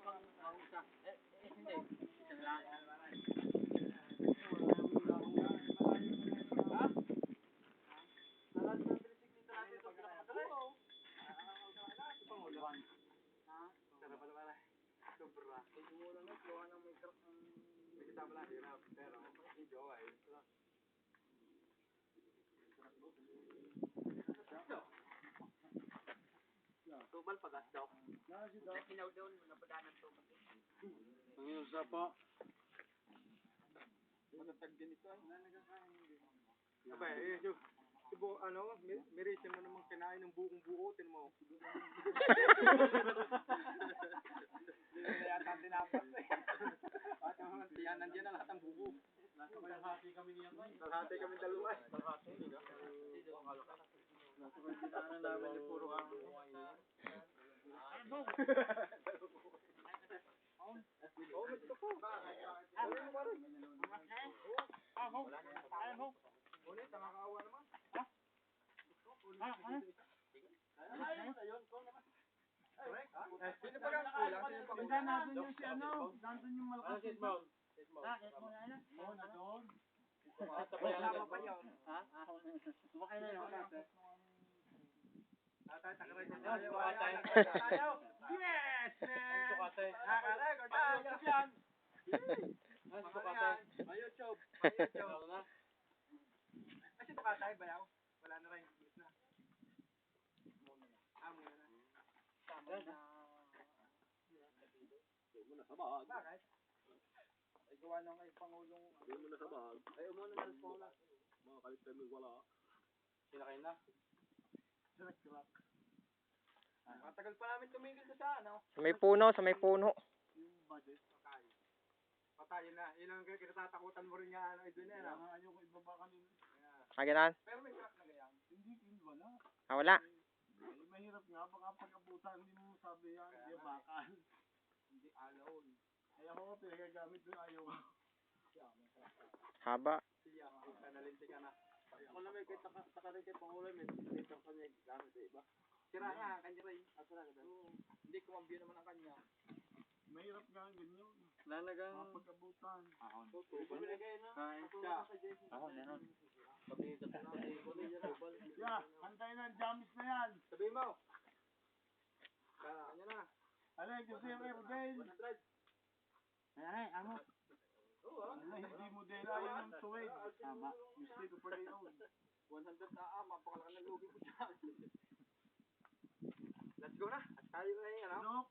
Hindi. Isang lang. Sarap pala pala. Sobra. Mula na, gawa ng may truck ng... May kita pala, hirap. Pero, hindi okay. Tubal pagas daw. Nakinaw daw, napadanan tubal. Ang inusa po. Matatag din ito ay. Abay, yung... Sibo, ano, mirisin mo namang kinain ng buong buutin mo. Hindi na yata tinapas eh. At yung tiyan, nandiyan na lahat ng bubo. Kalahati kami niyan ay. Kalahati kami dalawa eh. Kalahati, hindi ka? Hindi daw, akala ka. Nasa kanya namin yung puro ang... Ano ba? Oo, gusto ko. Ano mo ba rin? Ano? Ano? Ulit, nakakaawa naman. Ha? Ano? Ayaw mo na yun, kung naman. Sino pa lang kulang? Sino pa kulang? Nandun yung si ano? Nandun yung malakas. Ano, Sitmount? Oo, nandun. Tama pa yun. Ha? Sumakay na yun. Tatay, takaray ko tayo. Tayo. Yes, man! Nakarecord tayo. Yan. May YouTube. Kasi tukatay, bayaw. Wala na rin. Muna na. Muna na. Tama na. Huwag mo na sa bag. Bakit? Ay, gawa nang kayo Pangulong... Huwag mo na sa bag. Ay, umuna na sa bag. Mga kalitan mo wala. Sila kayo na? Truck. Matagal pa namin tumingin sa ano? Sa may puno, sa may puno. Yung budget. Patayin na. Yun ang kinatatakutan mo rin nga ano, doon yan. Ayoko ibaba kanina. Aganan? Pero may crack na gayang. Hindi, wala. Ah, wala. Eh, mahirap nga. Baka pag-abutan, hindi mo sabi yan. Hindi bakal. Hindi alon. Ay ako nga pinagagamit doon. Ayaw ko. Haba. Siya. Nalinti ka na. Ako na may takarin kay Pangulo. May dito ka niya gamit sa iba. Sira nga, kanya rin. Hindi ko mabiyо naman ang kanya. Mahirap nga ang ganyan. Lalagang... Mapag-abutan. Ahon. Bumili kayo na. Siya. Ahon, yan. Yeah, hantay na ang jamis na yan. Sabi mo. Kanya na. Ano yung kasi yung aerodale? 100. Ay, amo. Ano, hindi mo din ayaw ng tuwid. Tama. Mistake ko pala yun. 100 na mapakalaki ng lugi mo dyan. Let's go na. At tayo na yung ano.